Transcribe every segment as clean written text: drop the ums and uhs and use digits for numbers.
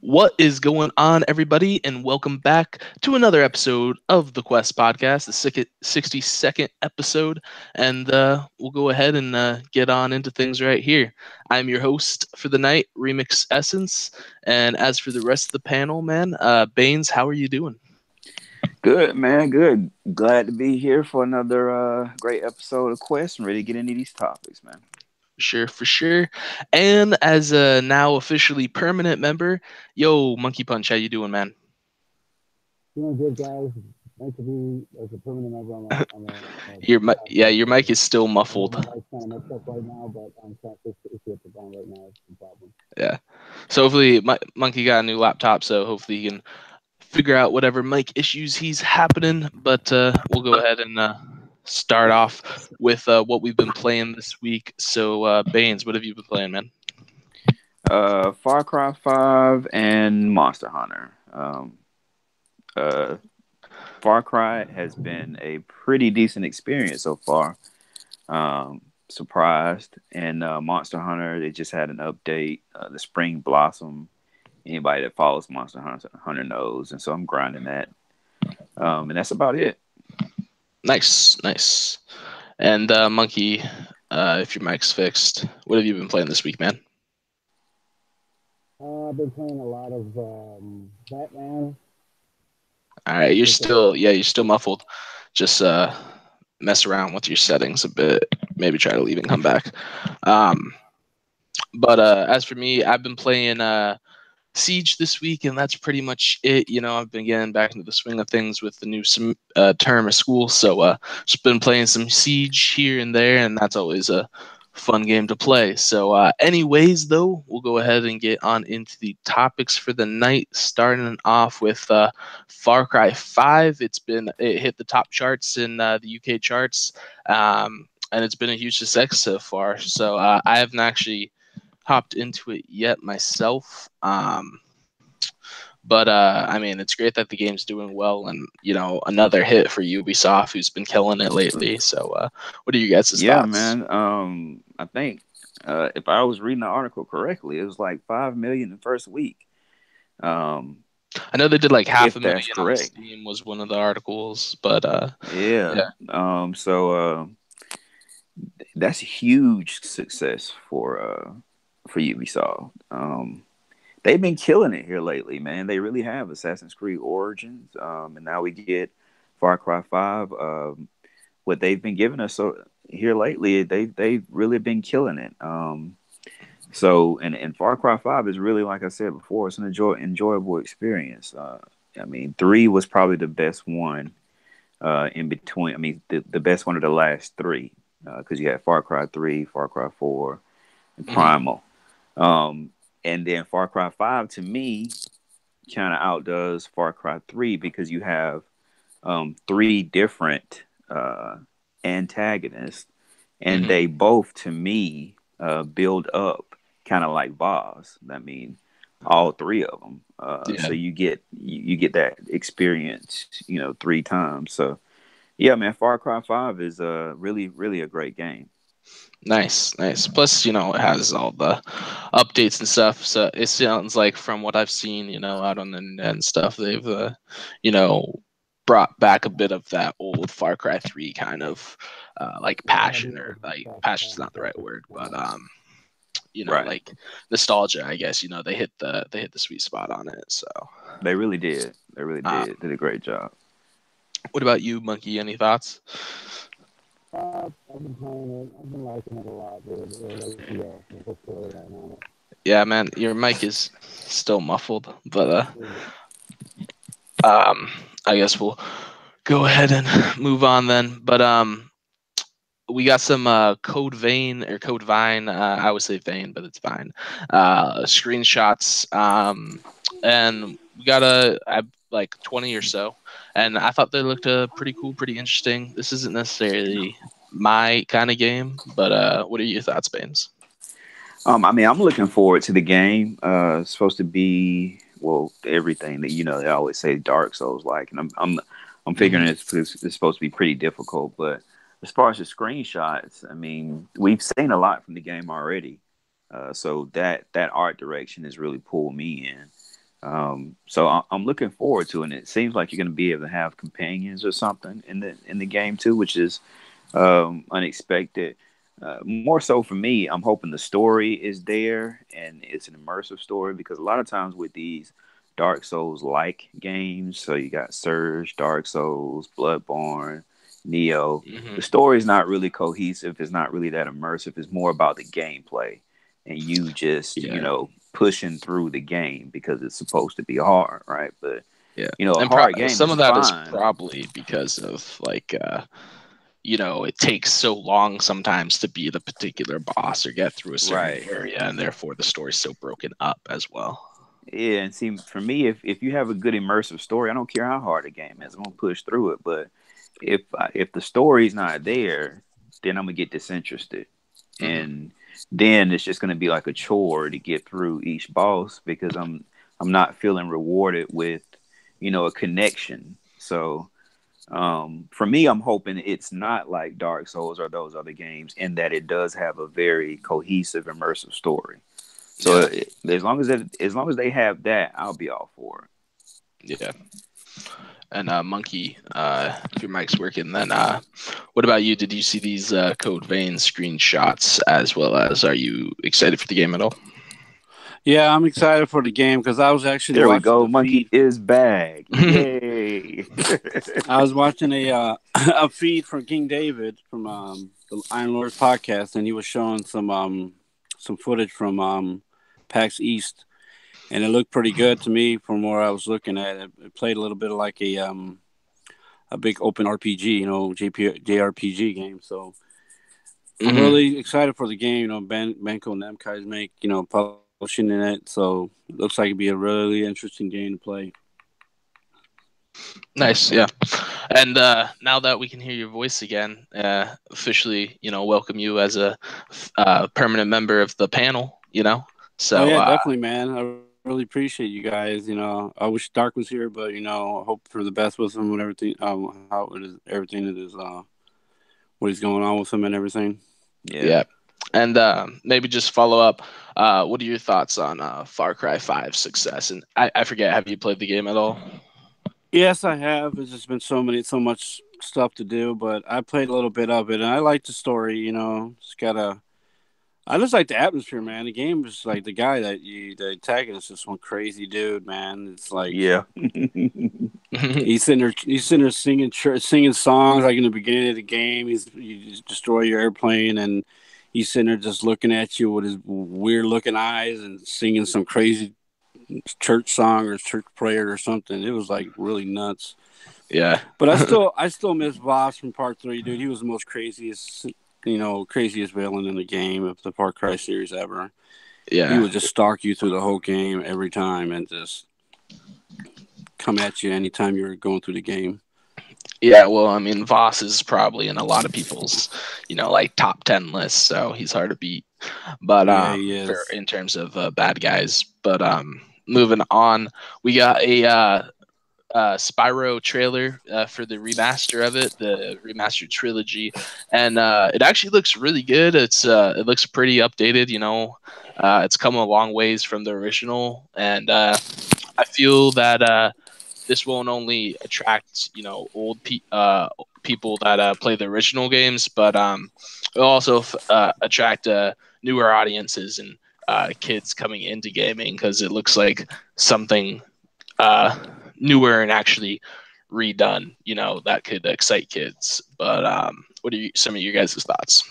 What is going on, everybody, and welcome back to another episode of the Quest Podcast, the 62nd episode. And we'll go ahead and get on into things right here. I'm your host for the night, Remix Essence. And as for the rest of the panel, man, Baines, how are you doing? Good, man. Good. Glad to be here for another great episode of Quest and ready to get into these topics, man. Sure, for sure. And as a now officially permanent member, yo, Monkey Punch, how you doing, man? Doing good, guys. Nice to be as a permanent member on the Yeah, podcast. your mic is still I know muffled. my mic's kind of messed up right now, but I'm trying to fix the issue at the phone right now. It's no problem. Yeah. So hopefully, Monkey got a new laptop, so hopefully he can figure out whatever mic issues he's happening. But we'll go ahead and start off with what we've been playing this week. So, Baines, what have you been playing, man? Far Cry 5 and Monster Hunter. Uh, Far Cry has been a pretty decent experience so far. Surprised. And Monster Hunter, they just had an update, the Spring Blossom. Anybody that follows Hunter knows. And so I'm grinding that. And that's about it. Nice, nice. And Monkey, if your mic's fixed, what have you been playing this week, man? I've been playing a lot of Batman. All right, you're still muffled. Just mess around with your settings a bit. Maybe try to leave and come back. Um, but as for me, I've been playing Siege this week, and that's pretty much it. You know, I've been getting back into the swing of things with the new term of school, so just been playing some Siege here and there, and that's always a fun game to play. So, anyways, though, we'll go ahead and get on into the topics for the night, starting off with Far Cry 5. It hit the top charts in the UK charts, and it's been a huge success so far. So, I haven't actually hopped into it yet myself. But I mean, it's great that the game's doing well, and another hit for Ubisoft, who's been killing it lately. So, what are you guys' Yeah, thoughts? man. I think if I was reading the article correctly, it was like 5 million in the first week. Um, I know they did like half if a that's million on correct. Steam was one of the articles, but Yeah. yeah, So that's a huge success for Ubisoft. They've been killing it here lately, man. They really have. Assassin's Creed Origins, and now we get Far Cry 5. What they've been giving us here lately, they've really been killing it. And Far Cry 5 is really, like I said before, it's an enjoyable experience. I mean, 3 was probably the best one in between. I mean, the best one of the last three, because you had Far Cry 3, Far Cry 4, and mhm. Primal. Um, and then Far Cry 5 to me kind of outdoes Far Cry 3 because you have three different antagonists, and Mhm. they both, to me, build up kind of like boss. I mean, all three of them. Yeah, So you get that experience, three times. So yeah, man, Far Cry 5 is really a great game. nice, nice. Plus, it has all the updates and stuff. So it sounds like, from what I've seen, out on the net and stuff, they've, you know, brought back a bit of that old Far Cry 3 kind of like Yeah, I passion, do or like like Fast passion's Fast not the right word, but Fast. Right. like nostalgia, I guess. They hit the sweet spot on it. So, They really did. They really um, did. Did a great job. what about you, Monkey? Any thoughts? I've been playing it. I've been liking it a lot. They're ready to go. The whole story right now. Yeah, man, your mic is still muffled, but Is I guess we'll go ahead and move on then. But we got some Code Vein or Code Vine. I would say Vein, but it's Vine. Screenshots, and we got like 20 or so, and I thought they looked pretty cool, pretty interesting. This isn't necessarily my kind of game, but what are your thoughts, Baines? I mean, I'm looking forward to the game. It's supposed to be everything that they always say Dark Souls like, and I'm figuring Hmm. it's supposed to be pretty difficult. But as far as the screenshots, I mean, we've seen a lot from the game already. So that art direction has really pulled me in. So I'm looking forward to it. And it seems like you're going to be able to have companions or something in the game too, which is unexpected. More so for me, I'm hoping the story is there and it's an immersive story because a lot of times with these Dark Souls like games, so you got Surge, Dark Souls, Bloodborne, Neo. Hmm. The story is not really cohesive. It's not really that immersive. It's more about the gameplay and you just Yeah, pushing through the game because it's supposed to be hard, right? But yeah, a and hard game some is of that is fine. probably because of like it takes so long sometimes to beat a particular boss or get through a certain Right. area, and therefore the story's so broken up as well. Yeah, and see, for me, if you have a good immersive story, I don't care how hard a game is, I'm gonna push through it. But if the story's not there, then I'm gonna get disinterested, Hmm. and then it's just gonna be like a chore to get through each boss because I'm not feeling rewarded with a connection. So for me, I'm hoping it's not like Dark Souls or those other games, in that it does have a very cohesive, immersive story. So Yeah, as long as they have that, I'll be all for yeah. And Monkey, if your mic's working, then what about you? Did you see these Code Vein screenshots as well as? Are you excited for the game at all? Yeah, I'm excited for the game because I was it. actually There we watching go. the Monkey feed. is back. Yay! I was watching a a feed from King David from the Iron Lords podcast, and he was showing some footage from PAX East, and it looked pretty good to me from where I was looking at it. It played a little bit like a big open RPG, JRPG game. So I'm Hmm. really excited for the game. Banco Namco's publishing in it, so it looks like it'd be a really interesting game to play. Nice, yeah. And now that we can hear your voice again, officially, welcome you as a permanent member of the panel. Oh So yeah, definitely, man. I really appreciate you guys. I wish Dark was here, but I hope for the best with him and everything. How it is, everything that is, what is going on with him and everything. Yeah. yeah, and maybe just follow up. What are your thoughts on Far Cry 5 success? And I forget, have you played the game at all? Yes, I have. It's just been so much stuff to do, but I played a little bit of it, and I like the story. It's got a. I just like the atmosphere, man. The game is like the antagonist is one crazy dude, man. It's like Yeah. he's sitting there singing songs like in the beginning of the game. You just destroy your airplane, and he's sitting there just looking at you with his weird looking eyes and singing some crazy church song or church prayer or something. It was like really nuts. Yeah. But I still miss Voss from Part 3, dude. He was the most craziest villain in the game of the Far Cry series ever. He Yeah. would just stalk you through the whole game every time and just come at you anytime you're going through the game. Yeah, well, I mean, Voss is probably in a lot of people's, like top 10 lists, so he's hard to beat. But Yeah, he for is. in terms of bad guys, but moving on, we got a Spyro trailer for the remaster of it, the remastered trilogy, and it actually looks really good. It looks pretty updated. It's come a long ways from the original, and I feel that this won't only attract people that play the original games, but it'll also attract newer audiences and kids coming into gaming because it looks like something uh, newer and actually redone. That could excite kids. But what are some of your guys' thoughts?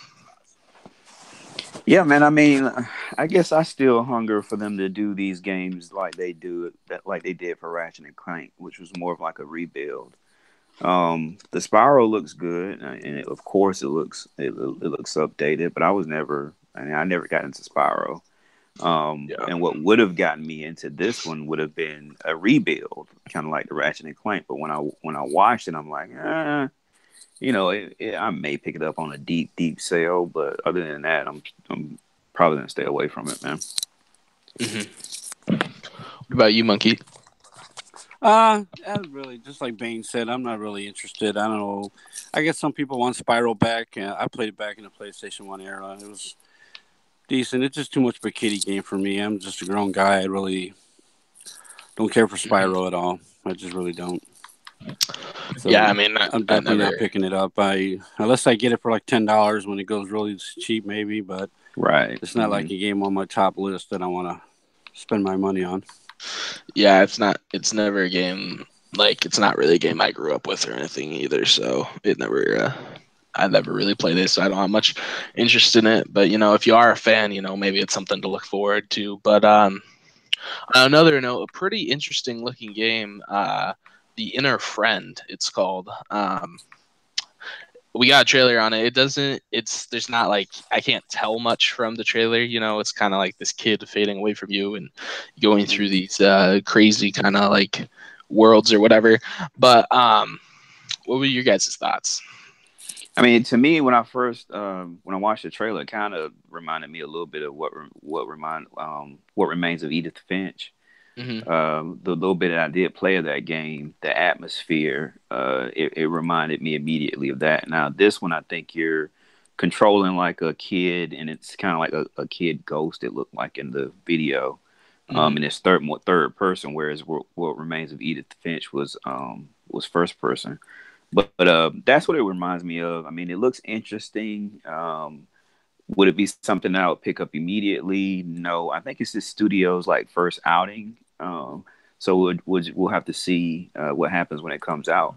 Yeah, man. I mean, I guess I still hunger for them to do these games like they do that, like they did for Ratchet and Clank, which was more of like a rebuild. The Spiral looks good, and of course it looks updated. But I never got into Spiral. Yeah. And what would have gotten me into this one would have been a rebuild, kind of like the Ratchet and Clank. But when I watched it, I'm like, I may pick it up on a deep sale, but other than that, I'm probably gonna stay away from it, man. Hmm. What about you, Monkey? I really, just like Bane said, I'm not really interested. I don't know. I guess some people want Spiral back. I played it back in the PlayStation 1 era. It was decent. It's just too much of a kiddie game for me. I'm just a grown guy. I really don't care for Mhm. Spyro at all. I just really don't. Yeah, I So mean, I'm I definitely not never. picking it up. I unless I get it for like $10 when it goes really cheap, maybe. But Right. it's not like a game on my top list that I want to spend my money on. Yeah, it's not. It's never a game. Like, it's not really a game I grew up with or anything either. So it never. I never really played it, so I don't have much interest in it. But if you are a fan, maybe it's something to look forward to. But on another note, a pretty interesting looking game. The Inner Friend, it's called. We got a trailer on it. It doesn't. There's not like I can't tell much from the trailer. It's kind of like this kid fading away from you and going through these crazy kind of like worlds or whatever. But what were your guys' thoughts? I mean, to me, when I watched the trailer, it kind of reminded me a little bit of what remains of Edith Finch. Hmm. The little bit that I did play of that game, the atmosphere, it reminded me immediately of that. Now, this one, I think you're controlling like a kid, and it's kind of like a kid ghost. It looked like in the video, Hmm. and it's third person, whereas what remains of Edith Finch was first person. But that's what it reminds me of. I mean, it looks interesting. Would it be something that I would pick up immediately? No, I think it's the studio's like first outing. So we'll have to see what happens when it comes out.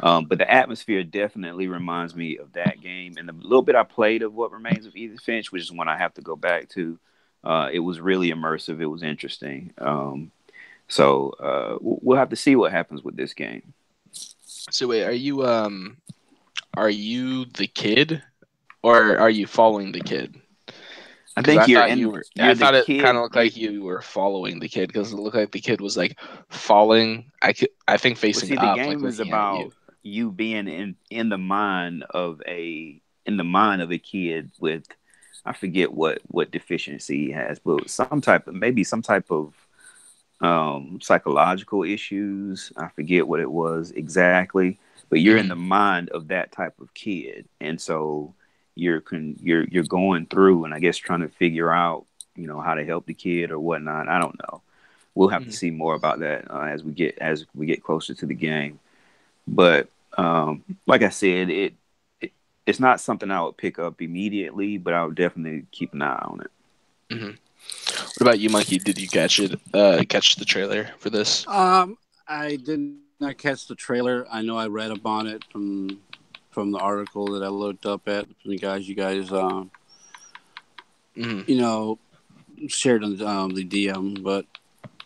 But the atmosphere definitely reminds me of that game, and the little bit I played of What Remains of Edith Finch, which is one I have to go back to. It was really immersive. It was interesting. So we'll have to see what happens with this game. So wait, are you the kid or are you following the kid? I Because I think thought you were. I you're the thought it kind kid. of looked like you were following the kid because it looked like the kid was like falling. I think Well, facing see, the up, like game is looking at you. about you being in the mind of a kid with, I forget what deficiency he has, but some type of psychological issues. I forget what it was exactly, but you're in the Hmm. mind of that type of kid, and so you're going through, and I guess trying to figure out how to help the kid or whatnot. I don't know. We'll have to Hmm. see more about that as we get closer to the game. But like I said, it's not something I would pick up immediately, but I would definitely keep an eye on it. Hmm. What about you, Monkey? Did you catch it? Catch the trailer for this? I did not catch the trailer. I know I read about it from the article that I looked up at from the guys you guys Hmm. you know shared on the DM, but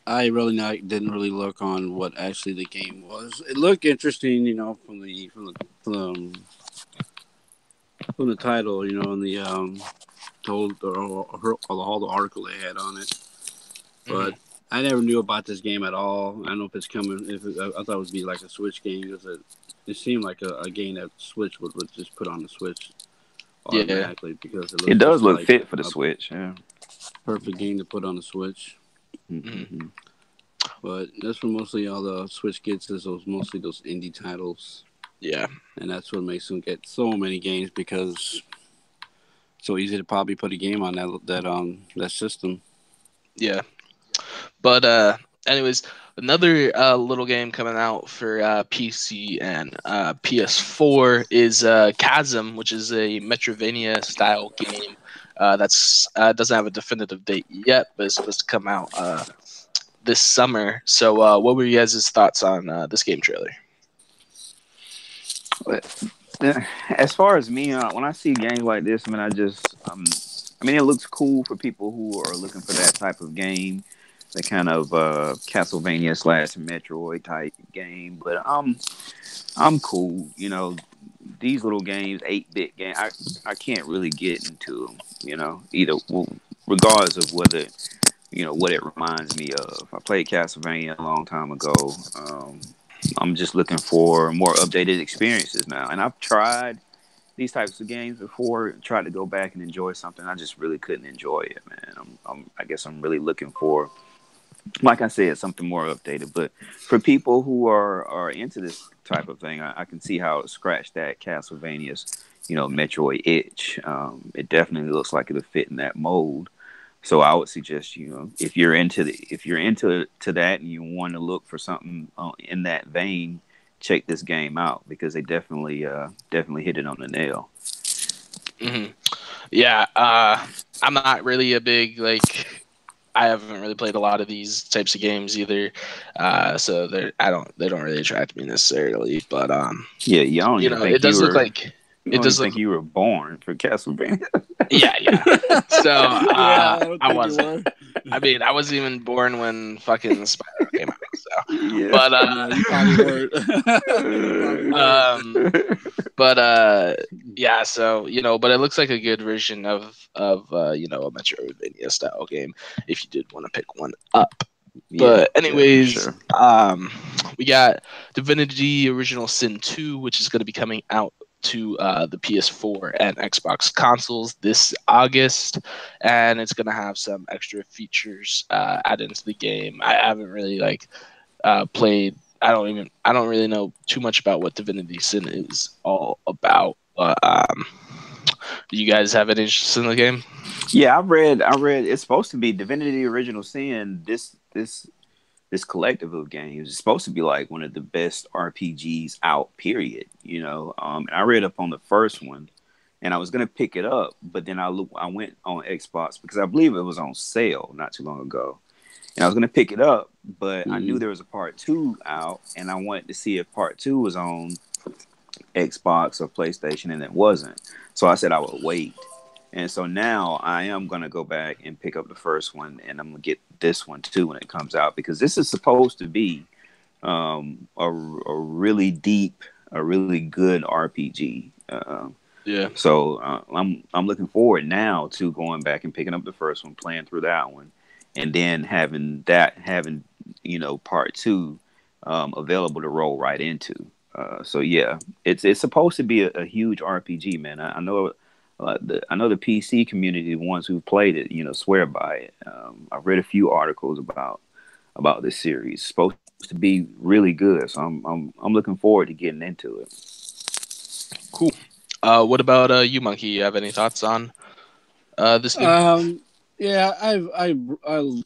I really not didn't really look on what actually the game was. It looked interesting, from the title, and the told all the article they had on it. But Hmm. I never knew about this game at all. I don't know if it's coming. I thought it would be like a Switch game because it seemed like a game that Switch would just put on the Switch Yeah. automatically because it It looks does just look like fit for the a Switch. Yeah. perfect game to put on the Switch. Hmm. Mm-hmm. But that's what mostly all the Switch gets is those indie titles, Yeah. and that's what makes them get so many games because it's so easy to probably put a game on that system. Yeah. But anyways, another little game coming out for PC and PS4 is Chasm, which is a Metrovania style game. That's doesn't have a definitive date yet, but it's supposed to come out this summer. So, what were you guys' thoughts on this game trailer? But as far as me, when I see games like this, I mean, I mean, it looks cool for people who are looking for that type of game, that kind of Castlevania slash Metroid type game. But I'm cool. These little games, 8-bit game, I can't really get into them. Either regardless of whether what it reminds me of. I played Castlevania a long time ago. I'm just looking for more updated experiences now, and I've tried these types of games before. Tried to go back and enjoy something. I just really couldn't enjoy it, man. I guess I'm really looking for, like I said, something more updated. But for people who are into this type of thing, I can see how it scratched that Castlevania's Metroid itch. It definitely looks like it'll fit in that mold. So I would suggest, if you're into that and you want to look for something in that vein, check this game out because they definitely hit it on the nail. Mm-hmm. Yeah, I'm not really a big I haven't really played a lot of these types of games either, so they don't really attract me necessarily. But Yeah, I don't even think it does look like I it don't even does look. think you were born for Castlevania. Yeah. So Yeah, I don't I think you wasn't. were. I mean, I wasn't even born when fucking Spider came out. So, Yeah. but Yeah, you probably weren't. You probably weren't. but yeah. So but it looks like a good version of a Metroidvania style game if you did want to pick one up. Yeah, But yeah, for anyways, sure. we got Divinity Original Sin 2, which is going to be coming out to the PS4 and Xbox consoles this August, and it's going to have some extra features added into the game. I haven't really played. I don't really know too much about what Divinity Sin is all about. Do you guys have any interest in the game? Yeah, I read it's supposed to be Divinity Original Sin. This collective of games is supposed to be like one of the best RPGs out, period. And I read up on the first one, and I was gonna pick it up, but then I went on Xbox because I believe it was on sale not too long ago, and I was gonna pick it up, but I knew there was a part two out, and I wanted to see if part two was on Xbox or PlayStation, and it wasn't. So I said I would wait. And so now I am going to go back and pick up the first one, and I'm going to get this one too when it comes out because this is supposed to be a really deep, a really good RPG. Yeah. So I'm looking forward now to going back and picking up the first one, playing through that one, and then having part two available to roll right into. So yeah, it's supposed to be a huge RPG, man. I know. I know the PC community, the ones who've played it, swear by it. I've read a few articles about this series. It's supposed to be really good, so I'm looking forward to getting into it. Cool. What about you, Monkey? You have any thoughts on this game? Yeah, I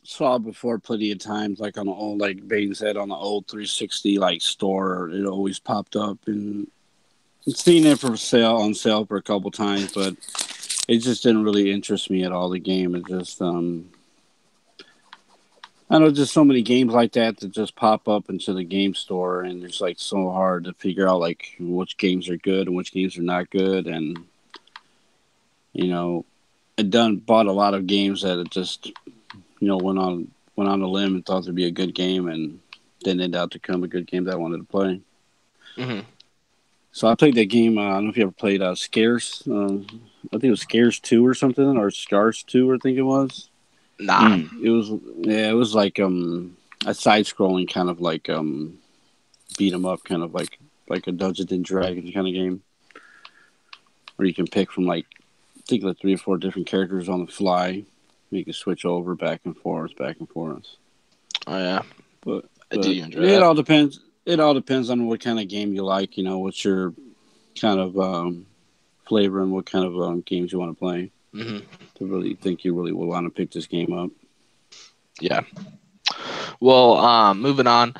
saw it before plenty of times, like on the old, like Bane said, on the old 360 store. It always popped up, and seen it on sale for a couple times, but it just didn't really interest me at all. The game, it just I know just so many games like that just pop up into the game store, and it's like so hard to figure out like which games are good and which games are not good, and I bought a lot of games that it just went on a limb and thought it'd be a good game, and didn't end out to become a good game that I wanted to play. Mm-hmm. So I played that game. I don't know if you ever played Scarce. I think it was Scarce 2 or something, or Scars 2, I think it was. Nah. It was like a side scrolling kind of like beat 'em up, kind of like a Dungeons and Dragons kind of game, where you can pick from I think 3 or 4 different characters on the fly. You can switch over back and forth, back and forth. Oh yeah, But I do enjoy it that. all depends. It all depends on what kind of game you like. What's your kind of flavor and what kind of games you want to play. Mm-hmm. To really think you really will want to pick this game up. Yeah. Well, moving on.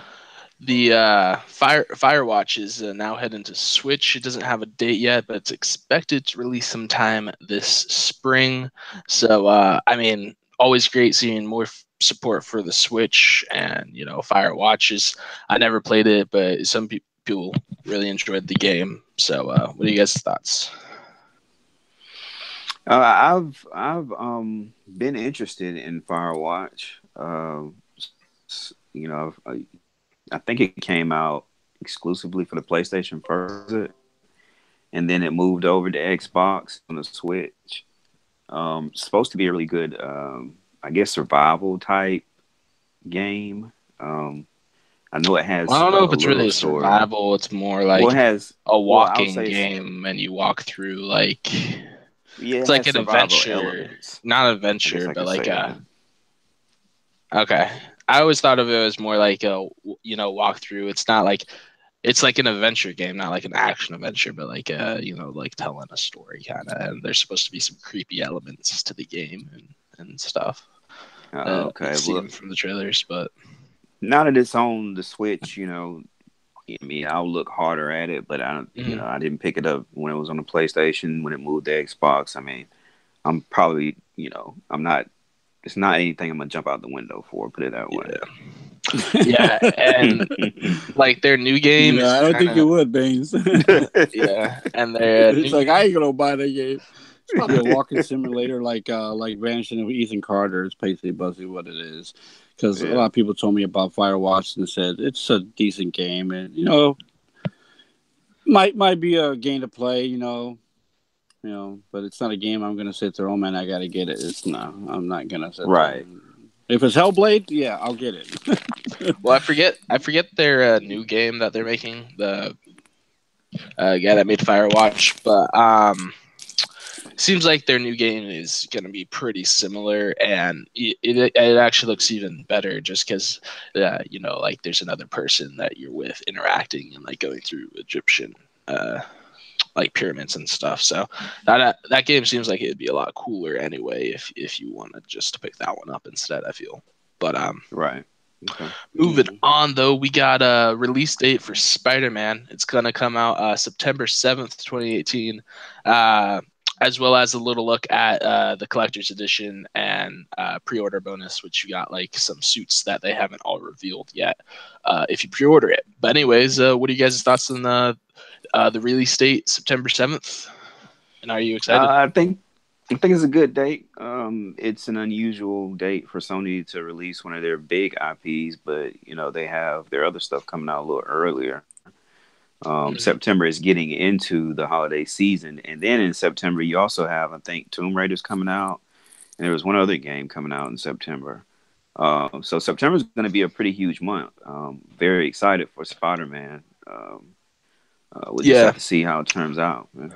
The Firewatch is now heading to Switch. It doesn't have a date yet, but it's expected to release sometime this spring. So, I mean, always great seeing more support for the Switch and Firewatch. I never played it, but some people really enjoyed the game. So, what are you guys' thoughts? I've been interested in Firewatch. You know, I think it came out exclusively for the PlayStation first, and then it moved over to Xbox on the Switch. Supposed to be a really good, I guess, survival type game. I know it has I don't know if a it's really little a story. survival. It's more Well, like it has. a Well, I'll walking say, game, and you walk through yeah, it's it like has an survival adventure, elements. not I guess adventure, I but could like say a that. okay. I always thought of it as more like a walk through. It's not like it's like an adventure game, not like an action adventure, but like like telling a story kind of. And there's supposed to be some creepy elements to the game, and and stuff. Okay, It well, seemed from the trailers, but now that it's on the Switch, I mean, I'll look harder at it, but mhm. I didn't pick it up when it was on the PlayStation, when it moved to Xbox. I mean, I'm probably, I'm not. It's not anything I'm gonna jump out the window for. Put it that way. Yeah, and like their new game Yeah, is I don't kind think you of would, Baines. yeah, and their It's new like I ain't gonna buy that game. It's probably a walking simulator, like Vanishing of Ethan Carter. It's basically what it is. Because a Yeah. lot of people told me about Firewatch and said it's a decent game, and might be a game to play, but it's not a game I'm gonna sit there. Oh man, I gotta get it. It's no, I'm not gonna sit there. Right. If it's Hellblade, yeah, I'll get it. well, I forget their new game that they're making. The guy that made Firewatch, but seems like their new game is going to be pretty similar, and it actually looks even better just because like there's another person that you're with interacting and like going through Egyptian like pyramids and stuff. So that game seems like it'd be a lot cooler anyway if you wanted just to pick that one up instead. I feel, but Right. Okay. moving on, though, we got a release date for Spider-Man. It's going to come out September 7th, 2018, as well as a little look at the collector's edition and pre-order bonus, which you got like some suits that they haven't all revealed yet if you pre-order it. But anyways, what are you guys' thoughts on the release date, September 7th? And are you excited? I think it's a good date. It's an unusual date for Sony to release one of their big IPs, but they have their other stuff coming out a little earlier. September is getting into the holiday season, and then in September you also have, I think, Tomb Raider's coming out, and there was one other game coming out in September. So September is going to be a pretty huge month. Very excited for Spider-Man. We'll just Yeah. have to see how it turns out, man.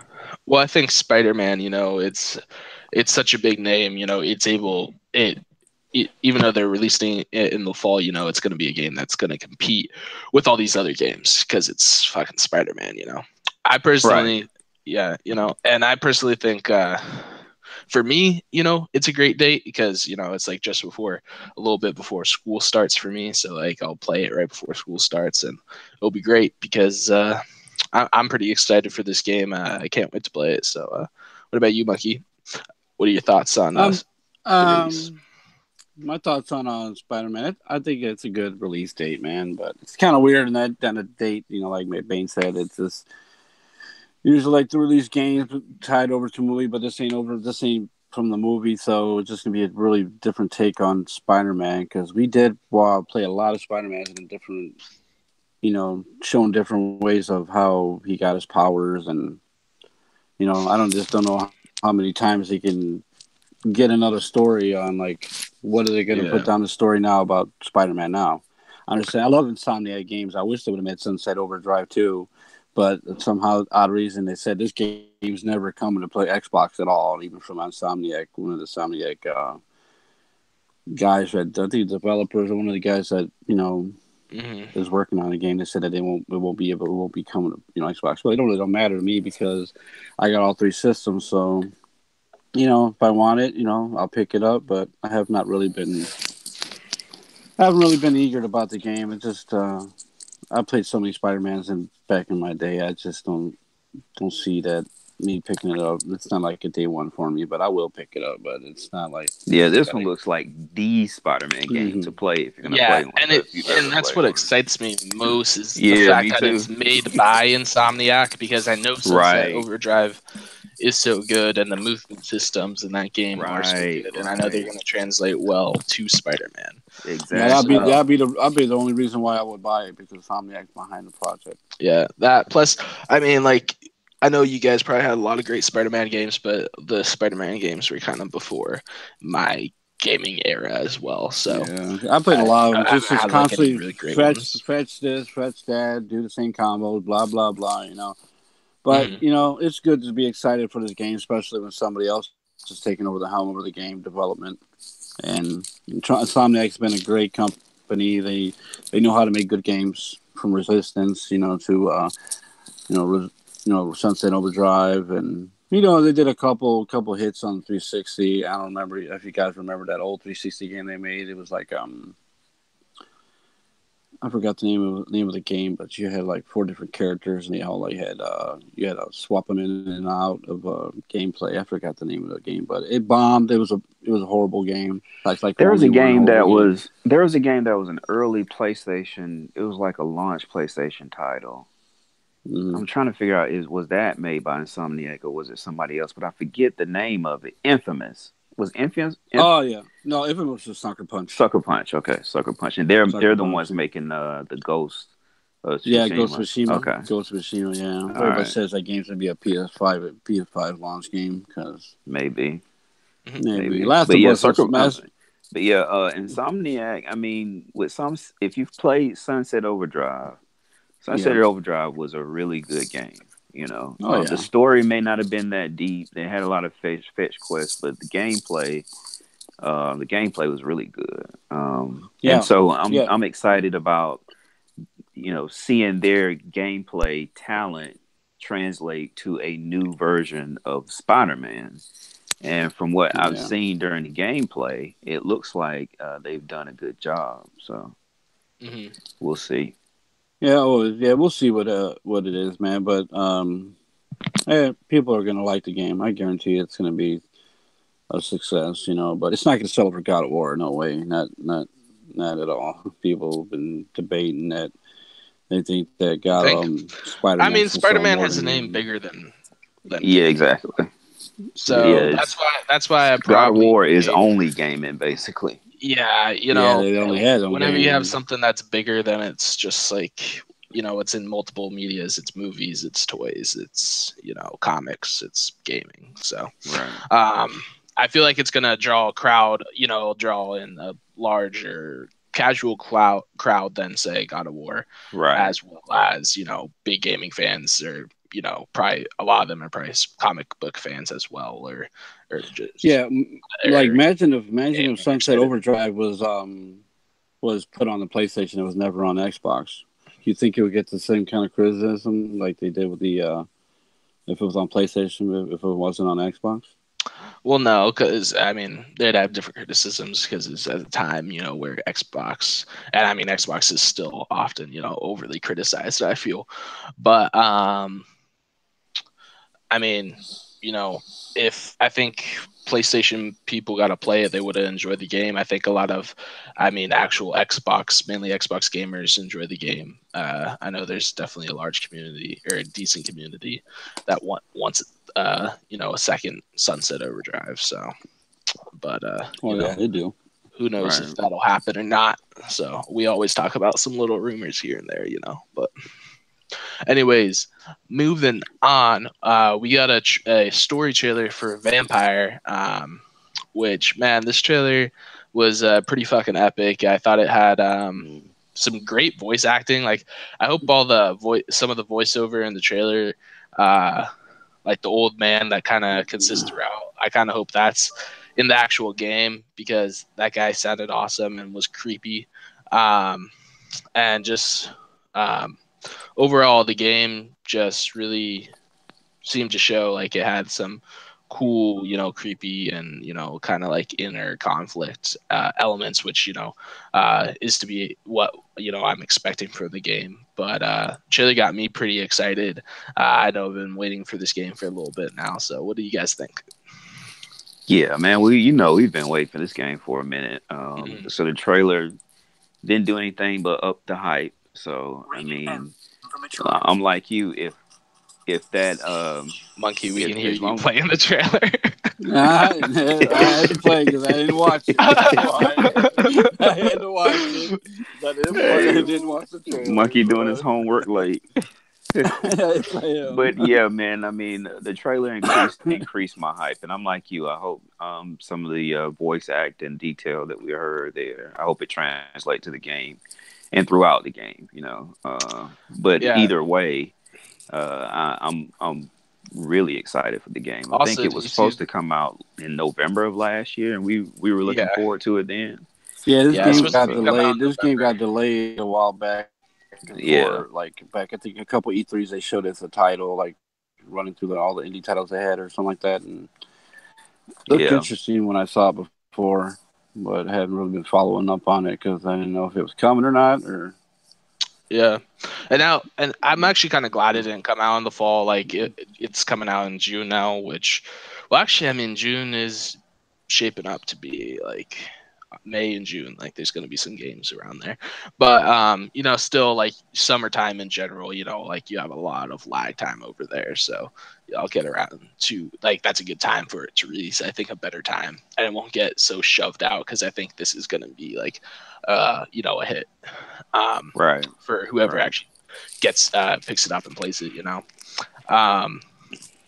Well, I think Spider-Man, it's such a big name, even though they're releasing it in the fall, it's going to be a game that's going to compete with all these other games because it's fucking Spider-Man, I personally, Right. yeah, and I personally think for me, it's a great date because, it's like just before, a little bit before school starts for me. So like I'll play it right before school starts and it'll be great because I'm pretty excited for this game. I can't wait to play it. So what about you, Monkey? What are your thoughts on the release? My thoughts on Spider-Man. I think it's a good release date, man. But it's kind of weird in that date. Like Bane said, it's just usually like to release games tied over to movie, but this ain't from the movie, so it's just gonna be a really different take on Spider-Man because we did play a lot of Spider-Man in different, showing different ways of how he got his powers, and I don't know how many times he can get another story on like what are they going to put down the story now about Spider-Man now. I understand. I love Insomniac games. I wish they would have made Sunset Overdrive too, but somehow odd reason they said this game's never coming to play Xbox at all, even from Insomniac, one of the Insomniac guys that I think developers or one of the guys that is working on the game. They said that it won't be coming to Xbox. But it don't matter to me because I got all three systems, so. If I want it, I'll pick it up. But I haven't really been eager about the game. It's just I played so many Spider-Mans back in my day. I just don't see that me picking it up. It's not like a day one for me, but I will pick it up. But it's not like This one looks like the Spider-Man game to play if you're gonna play one. And that's what excites me most is the Yeah, fact me that too. it's made by Insomniac because I know Sunset Overdrive is so good and the movement systems in that game are so good, and I know they're going to translate well to Spider-Man. Exactly. Yeah, that'd be the only reason why I would buy it because Insomniac's behind the project. Yeah, that plus, I mean, like I know you guys probably had a lot of great Spider-Man games, but the Spider-Man games were kind of before my gaming era as well. So yeah, I played a lot of them. Just constantly really great fetch this, fetch that, do the same combos, blah blah blah. But it's good to be excited for this game, especially when somebody else is taking over the helm over the game development. And Insomniac's been a great company. They know how to make good games, from Resistance, to Sunset Overdrive, and They did a couple hits on 360. I don't remember if you guys remember that old 360 game they made. It was like I forgot the name of the game, but you had like 4 different characters, and they all like had you had to swap them in and out of gameplay. I forgot the name of the game, but it bombed. It was a horrible game. Like There was a only one game horrible that game. was an early PlayStation. It was like a launch PlayStation title. Mm-hmm. I'm trying to figure out was that made by Insomniac or was it somebody else? But I forget the name of it. Infamous was Infamous. Oh yeah, no, Infamous was Sucker Punch. Sucker Punch. Okay, Sucker Punch, and they're Sucker the Punch, ones yeah. making the Ghost. Yeah, Ghost of Tsushima. Tsushima. Okay, Ghost of Tsushima. Yeah, all everybody right, says that game's gonna be a PS5 launch game because maybe. maybe Maybe, Last but of yeah, Us was mass. but yeah, Insomniac. I mean, with some, if you've played Sunset Yeah. Overdrive was a really good game. You know, Oh the yeah. story may not have been that deep. They had a lot of fetch quests, but the gameplay was really good. And Yeah. so Yeah. I'm excited about seeing their gameplay talent translate to a new version of Spider-Man. And from what I've Yeah. seen during the gameplay, it looks like they've done a good job. So we'll see. Yeah. Oh yeah. We'll see what it is, man. But people are gonna like the game. I guarantee it's gonna be a success. But it's not gonna sell for God of War. No way. Not at all. People have been debating that. They think that You think? Spider I mean, Man's gonna sell Spider-Man more has a name than. bigger than Yeah, gaming. exactly. So Yeah, that's why I God of probably War is say, only gaming, basically. yeah, Yeah, they only had them whenever you have games. something that's bigger, then it's just like, it's in multiple medias. It's movies, it's toys, it's, comics, it's gaming. So Right. I feel like it's gonna draw a crowd, draw in a larger casual crowd than say God of War, Right. as well as big gaming fans, or probably a lot of them are probably comic book fans as well, or just Yeah, like imagine if Sunset excited. Overdrive was put on the PlayStation. It was never on Xbox. You think it would get the same kind of criticism like they did with the if it was on PlayStation, if it wasn't on Xbox? Well, no, because I mean they'd have different criticisms because it's at the time, where Xbox, and I mean Xbox is still often, overly criticized, I feel, but I mean, if I think PlayStation people got to play it, they would have enjoyed the game. I think a lot of, actual Xbox, mainly Xbox gamers enjoy the game. I know there's definitely a large community or a decent community that wants, a second Sunset Overdrive. So, but Yeah, they do. who knows if that'll happen or not. So we always talk about some little rumors here and there, but. Anyways, moving on, we got a story trailer for Vampyr, which, man, this trailer was pretty fucking epic. I thought it had some great voice acting. Like, I hope some of the voiceover in the trailer, like the old man that kind of consists throughout, I kind of hope that's in the actual game because that guy sounded awesome and was creepy. And just overall, the game just really seemed to show like it had some cool, creepy and, kind of like inner conflict elements, which, is to be what, I'm expecting for the game. But Chili got me pretty excited. I know I've been waiting for this game for a little bit now. So what do you guys think? Yeah, man, we've been waiting for this game for a minute. So the trailer didn't do anything but up the hype. So I mean, I'm like you. If that Monkey, we can hear you playing the trailer. I had to play because I didn't watch it. I had to watch it. I didn't watch the trailer. Monkey doing his homework late. But yeah, man, I mean, the trailer increased my hype, and I'm like you. I hope some of the voice acting detail that we heard there, I hope it translates to the game and throughout the game. But either way, I'm really excited for the game. I think it was supposed to come out in November of last year, and we were looking forward to it then. Yeah, this game got delayed. This game got delayed a while back. Back, I think a couple E3s they showed as a title, like running through all the indie titles they had or something like that, and looked Yeah. interesting when I saw it before, but I hadn't really been following up on it because I didn't know if it was coming or not. Or Yeah, and I'm actually kind of glad it didn't come out in the fall. Like it's coming out in June now, which, well, actually, I mean, June is shaping up to be like May and June. Like there's going to be some games around there, but still like summertime in general. Like you have a lot of lag time over there, so I'll get around to like that's a good time for it to release. I think a better time, and it won't get so shoved out because I think this is going to be like, a hit. Right. For whoever Right. actually picks it up and plays it.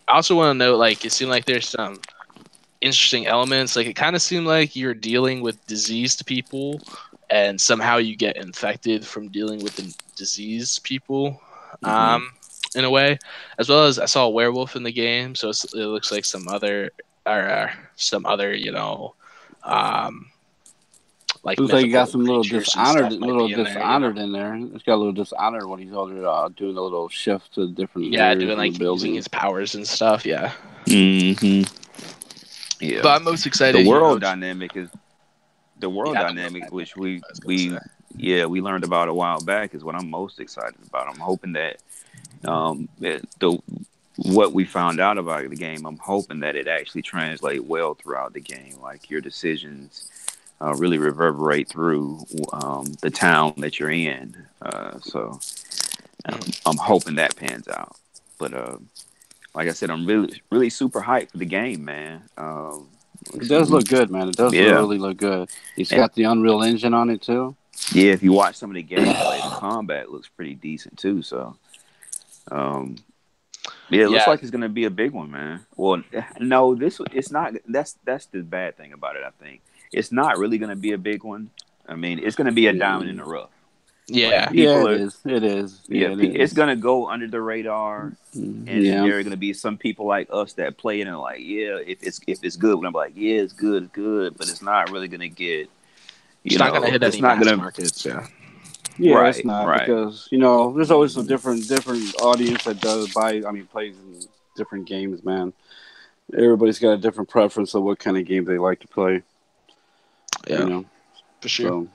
I also want to note, like, it seemed like there's some interesting elements. Like, it kind of seemed like you're dealing with diseased people, and somehow you get infected from dealing with the diseased people. Hmm. In a way, as well as I saw a werewolf in the game, so it looks like some other, like looks like you got mythical some creatures and stuff might little be in there. dishonored in there. It's got a little dishonored when he's over doing a little shift to different Yeah, areas doing of the like using building. his powers and stuff. Yeah, Hmm. Yeah. but I'm most The excited. world dynamic is the world Yeah, the world dynamic, dynamic. which I was gonna say. we learned about a while back, is what I'm most excited about. I'm hoping that the what we found out about the game, I'm hoping that it actually translates well throughout the game. Like your decisions really reverberate through the town that you're in. So Mhm. I'm hoping that pans out. But like I said, I'm really super hyped for the game, man. It does look good, man. It does Yeah, really look good. It's and got the Unreal Engine on it too. yeah. If you watch some of the gameplay, the combat looks pretty decent too. So, um, yeah, it looks Yeah, like it's gonna be a big one, man. Well, no, it's not. That's the bad thing about it. I think it's not really gonna be a big one. I mean, it's gonna be a diamond in Yeah, the rough. Like yeah, yeah, people it are, is. It is. yeah, Yeah, it it's is. gonna go under the radar, and then Yeah. there are gonna be some people like us that play it and like, yeah, if it's good, and I'm like, yeah, it's good, but it's not really gonna get, it's not gonna hit it's any not mass gonna, markets. Yeah, Yeah, it's right, not right, because there's always a different audience that does buy. I mean, plays in different games, man. Everybody's got a different preference of what kind of game they like to play. You yeah, know, for sure. so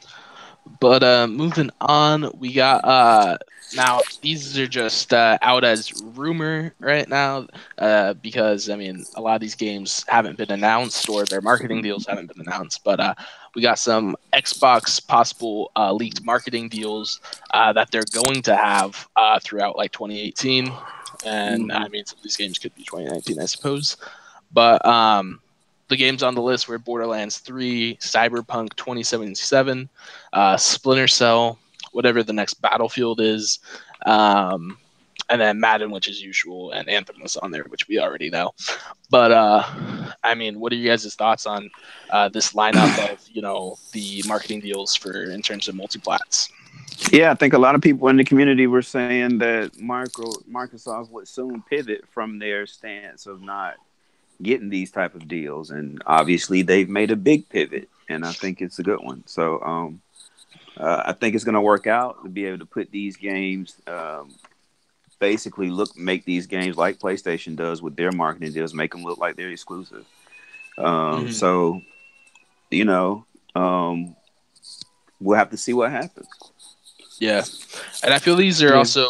But moving on, we got now these are just out as rumor right now because I mean a lot of these games haven't been announced or their marketing deals haven't been announced. But we got some Xbox possible leaked marketing deals that they're going to have throughout like 2018, and hmm I mean some of these games could be 2019, I suppose. But the games on the list were Borderlands 3, Cyberpunk 2077, Splinter Cell, whatever the next Battlefield is, um, and then Madden, which is usual, and Anthem was on there, which we already know. But I mean, what are you guys' thoughts on this lineup of the marketing deals for in terms of multiplats? yeah. I think a lot of people in the community were saying that Microsoft would soon pivot from their stance of not getting these type of deals, and obviously they've made a big pivot, and I think it's a good one. So I think it's going to work out to be able to put these games, basically make these games like PlayStation does with their marketing deals, make them look like they're exclusive. Mm-hmm. So you know, um, we'll have to see what happens. Yeah, and I feel these are yeah, also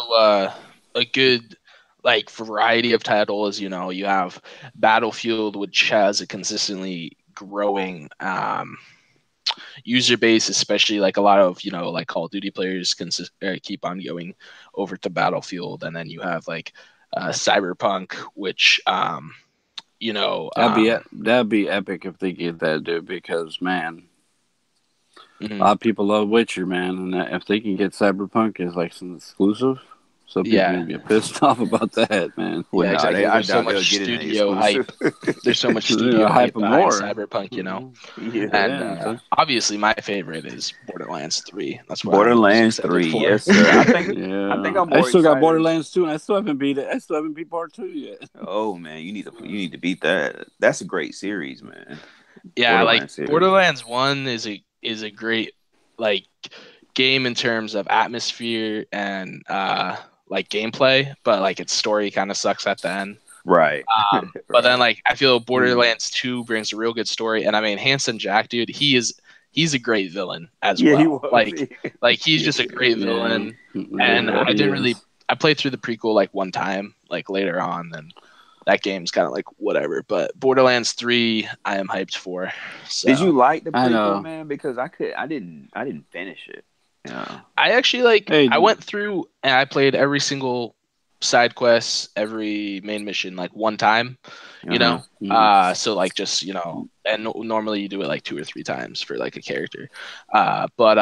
a good like variety of titles. You have Battlefield, which has a consistently growing user base, especially like a lot of like Call of Duty players keep on going over to Battlefield, and then you have like Cyberpunk, which you know um, that'd be epic if they get that, dude. Because man, a mhm. lot of people love Witcher, man, and if they can get Cyberpunk as like some exclusive, some people Yeah, gonna be pissed off about that, man. Well, yeah, no, exactly. I There's so doubt they'll much get it studio exclusive. hype. There's so much studio Hype hype them behind more. Cyberpunk, Yeah. and Yeah, obviously my favorite is Borderlands 3. That's what I'm most Borderlands excited 3, for. yes, sir. I think yeah. I'm I more still got excited. Borderlands 2, and I still haven't beat it. I still haven't beat part 2 yet. Oh man, you need to beat that. That's a great series, man. Yeah, like Borderlands series. Borderlands 1 is a great like game in terms of atmosphere and like gameplay, but like its story kind of sucks at the end. Right. But then, Right. like, I feel Borderlands 2 brings a real good story, and I mean, Hanson Jack, dude, he's a great villain as Yeah, he well. was. Like he's just a great Yeah, villain, and Yeah. I he didn't really. is. I played through the prequel like one time, like later on, and that game's kind of like whatever. But Borderlands 3, I am hyped for. Did So you like the I prequel, know. man? Because I didn't finish it. Yeah. I actually like. Hey, I went through and I played every single side quest, every main mission like one time. You Uh-huh. know, mm, so like just and normally you do it like 2 or 3 times for like a character. But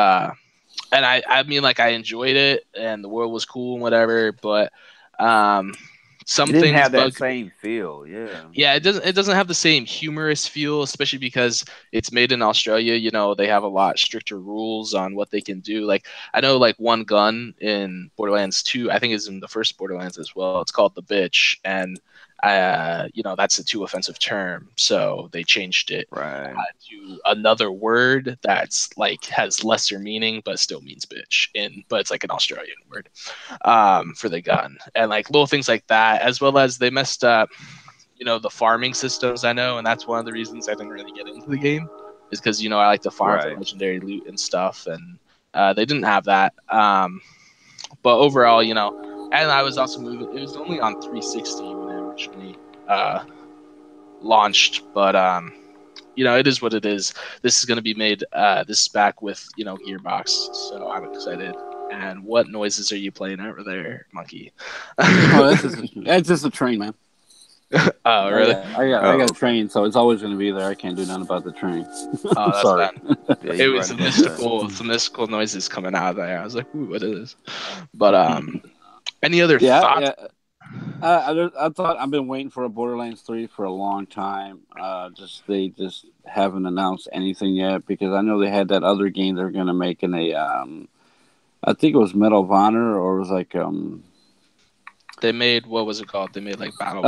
and I mean like I enjoyed it and the world was cool and whatever, but um It some didn't things have that bugged me. same feel. Yeah. Yeah, it doesn't have the same humorous feel, especially because it's made in Australia. They have a lot stricter rules on what they can do. Like I know like one gun in Borderlands 2, I think is in the first Borderlands as well. It's called the bitch, and that's a too offensive term, so they changed it Right. to another word that's like has lesser meaning but still means bitch but it's like an Australian word for the gun, and like little things like that, as well as they messed up the farming systems. I know, and that's one of the reasons I didn't really get into the game, is because I like to farm for Right. legendary loot and stuff, and they didn't have that. But overall, and I was also moving. It was only on 360 when it originally uh, launched, but it is what it is. This is going to be made. This is back with Gearbox, so I'm excited. And what noises are you playing over there, Monkey? oh, that's just a train, man. Oh, I really? got I got I Oh, got a okay. train, so it's always going to be there. I can't do nothing about the train. Oh, I'm that's sorry. fine. Yeah, It you're was right about that. some mystical noises coming out of there. I was like, "Ooh, what is this?" But any other Yeah, thoughts? yeah. I thought I've been waiting for a Borderlands 3 for a long time. They just haven't announced anything yet because I know they had that other game they're going to make in a I think it was Medal of Honor or it was like They made what was it called? They made like Battleborn,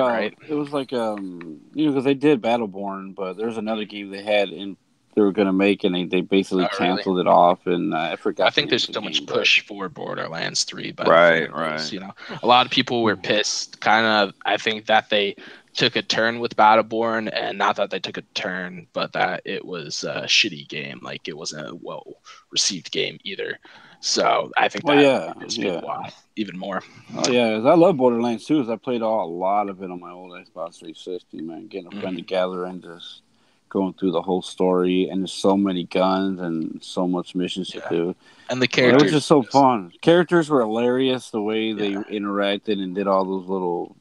right? it was like because they did Battleborn, but there's another game they had in they were going to make and they basically Oh, really? canceled it off and I I forgot the think name there's of the so much game, but push for Borderlands 3 by the Right. fanboys. Right. A lot of people were pissed. Kind of, I think that they took a turn with Battleborn, and not that they took a turn, but that it was a shitty game. Like it wasn't a well received game either. So I think well, that yeah, pissed yeah. people off even more. Oh yeah, 'cause I love Borderlands too. 'Cause I played a lot of it on my old Xbox 360. Man, getting a friend Mhm. together and just going through the whole story, and there's so many guns and so much missions to Yeah, do. and the And it was Right. just characters, so fun. Characters were hilarious. The way they yeah. interacted and did all those little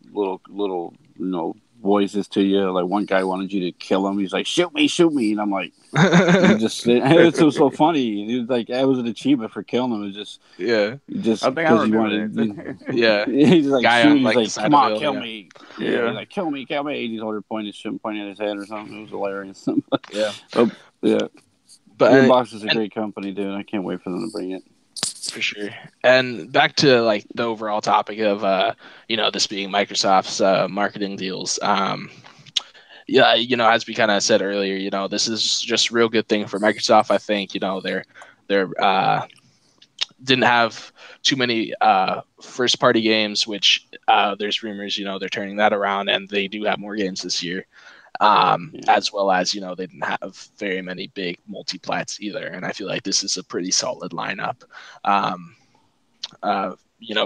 voices to you. Like one guy wanted you to kill him. He's like, shoot me," and I'm like. You just it was so funny. It was like that was an achievement for killing him. It was Yeah, just I think I because you remember wanted. that. yeah. He's like Guy on shooting. He's like the like, side "Come of the on, hill. kill Yeah, me!" Yeah, he's Yeah. like, "Kill me, kill me!" And he's holding pointing at his head or something. It was hilarious. yeah. Oh, yeah, But Gearbox is a and great company, dude. I can't wait for them to bring it. for sure. And back to like the overall topic of this being Microsoft's marketing deals. Yeah, as we kind of said earlier, this is just a real good thing for Microsoft. I think they're didn't have too many first party games, which there's rumors they're turning that around, and they do have more games this year. Yeah. As well as they didn't have very many big multi-plats either, and I feel like this is a pretty solid lineup. Um,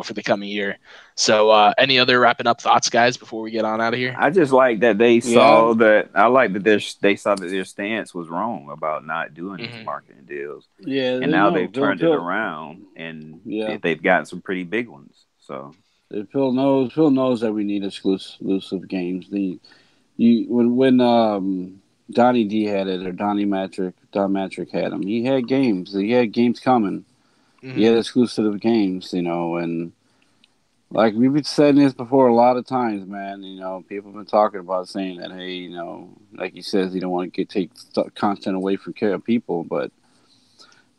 for the coming year. So, any other wrapping up thoughts, guys, before we get on out of here? I just like that they Yeah, saw that. I like that they saw that their stance was wrong about not doing these Hmm. marketing deals, yeah. and They now know they've Phil. turned it Phil. around, and Yeah, they've gotten some pretty big ones. So Phil knows. Phil knows that we need exclusive games. When Donnie D had it or Don Matrick had them. He had games. He had games coming. He Hmm. had exclusive games, and like we've been saying this before a lot of times, man. People have been talking about saying that, hey, like he says, he don't want to take content away from people, but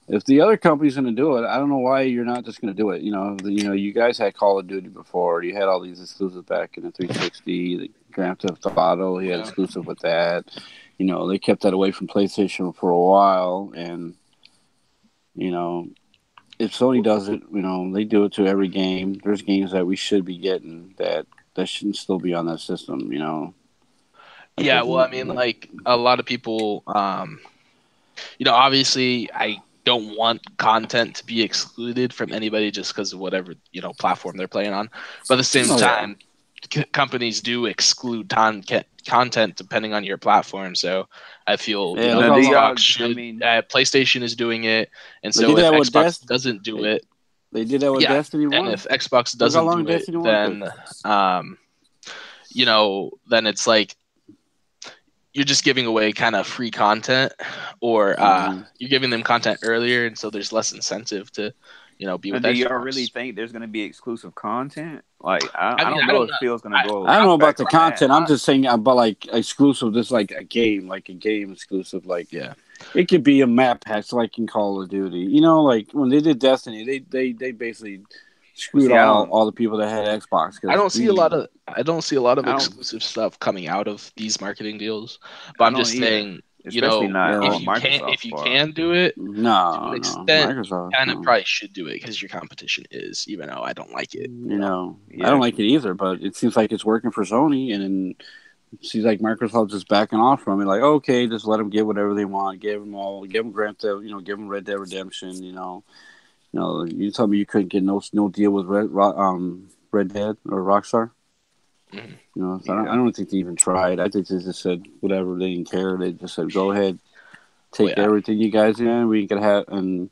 if the other company's going to do it, I don't know why you're not just going to do it. You guys had Call of Duty before. You had all these exclusives back in the 360. The Grand Theft Auto, he had Yeah. exclusive with that. They kept that away from PlayStation for a while, and you know, if Sony does it, they do it to every game. There's games that we should be getting that that shouldn't still be on that system. That Yeah, well, I doesn't mean, like a lot of people, obviously, I don't want content to be excluded from anybody just because of whatever platform they're playing on. But at the same Oh, yeah. time, companies do exclude content depending on your platform. So I feel Yeah, Now, do y'all? Xbox should. I mean, PlayStation is doing it, and They so did if that with Xbox doesn't do it, They did that with yeah, Destiny and 1. if Xbox Look how doesn't long do it, Destiny 1 took. then then it's like you're just giving away kind of free content, or you're giving them content earlier, and so there's less incentive to be now, with do y'all really Xbox. think there's going to be exclusive content? Like, I, I I mean, don't I know don't if know. Phil's going to go. I don't know about back the on that. content. I'm just saying about like exclusive. This like a game exclusive. Like Yeah. it could be a map pack, so like in Call of Duty. Like when they did Destiny, they basically screwed See, I all don't. the people that had Xbox. I don't see a lot of I don't. exclusive stuff coming out of these marketing deals, but I I'm don't just either. saying, Especially not Yeah. on if Microsoft you part. can do it to No, an no, extent, Microsoft. kind of No. probably should do it because your competition is, even though I don't like it. I don't like it either, but it seems like it's working for Sony, and it seems like Microsoft just backing off from it. Like, okay, just let them get whatever they want. Give them Grand Theft, give them Red Dead Redemption. You told me you couldn't get no deal with Red Dead or Rockstar. Mhm. So I don't think they even tried. I think they just said whatever. They didn't care. They just said, go ahead, take everything you guys in. We can have and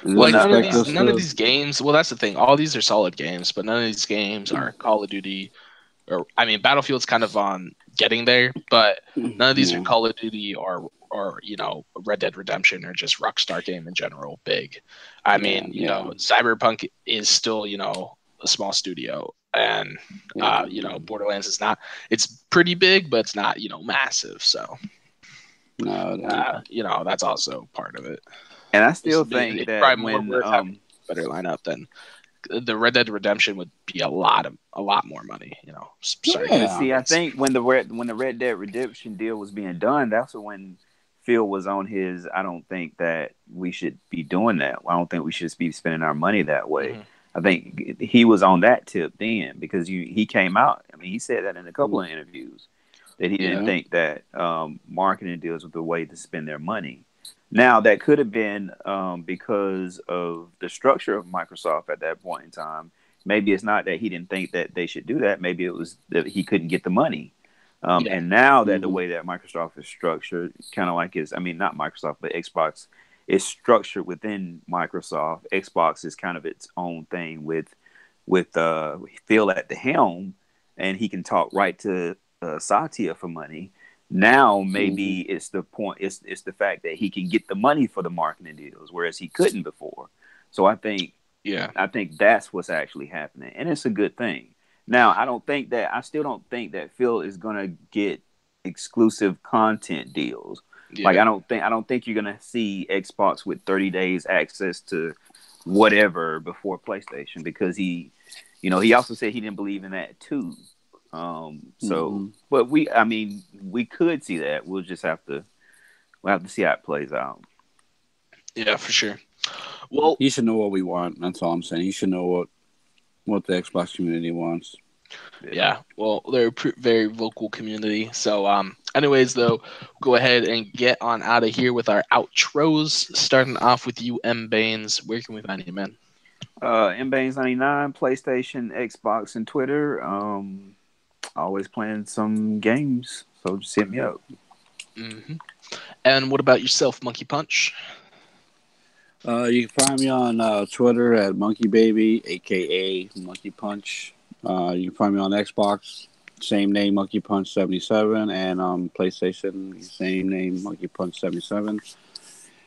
Like Well, none of these games. Well, that's the thing. All these are solid games, but none of these games are Call of Duty. Or I mean, Battlefield's kind of on getting there, but none of these are Call of Duty or Red Dead Redemption or just Rockstar game in general. Big. I mean, Cyberpunk is still a small studio, and Borderlands is not. It's pretty big, but it's not massive. So that's also part of it. and I still think It's that probably more when worth having a better lineup than the Red Dead Redemption would be a lot more money. Sorry. But see, I think when the Red Dead Redemption deal was being done, that's when Phil was on his. I don't think that we should be doing that. I don't think we should be spending our money that way. Mm-hmm. I think he was on that tip then because he came out. I mean, he said that in a couple of interviews that he didn't think that marketing deals were the way to spend their money. Now that could have been because of the structure of Microsoft at that point in time. Maybe it's not that he didn't think that they should do that. Maybe it was that he couldn't get the money. And now that the way that Microsoft is structured, kind of like not Microsoft, but Xbox is structured within Microsoft. Xbox is kind of its own thing with Phil at the helm, and he can talk right to Satya for money. Now maybe it's the point. It's the fact that he can get the money for the marketing deals, whereas he couldn't before. So I think that's what's actually happening, and it's a good thing. Now I still don't think that Phil is gonna get exclusive content deals. Yeah. Like I don't think you're gonna see Xbox with 30 days access to whatever before PlayStation because he also said he didn't believe in that too. But we could see that. We'll have to see how it plays out. Yeah, for sure. Well, he should know what we want. That's all I'm saying. He should know what the Xbox community wants. Yeah. Well, they're a very vocal community. So, anyways, though, go ahead and get on out of here with our outros. Starting off with you, M Baines. Where can we find you, man? MBaines99, PlayStation, Xbox, and Twitter. Always playing some games, so just hit me up. Mm-hmm. And what about yourself, Monkey Punch? You can find me on Twitter at Monkey Baby, aka Monkey Punch. You can find me on Xbox, same name, Monkey Punch 77, and PlayStation, same name, Monkey Punch 77.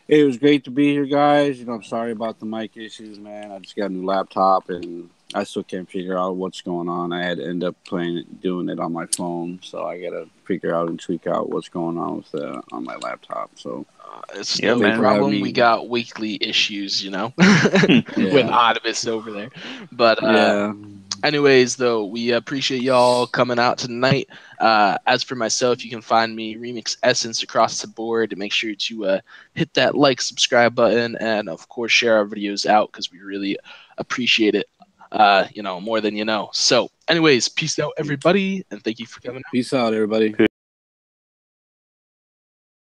It was great to be here, guys. I'm sorry about the mic issues, man. I just got a new laptop, and I still can't figure out what's going on. I had to end up doing it on my phone, so I got to figure out and tweak out what's going on with on my laptop. So it's no problem. We got weekly issues, with Oddibus over there. But anyways, though, we appreciate y'all coming out tonight. As for myself, you can find me Remix Essence across the board. Make sure to hit that like, subscribe button, and of course share our videos out because we really appreciate it. more than you know. So, anyways, peace out, everybody, and thank you for coming out. Peace out, everybody.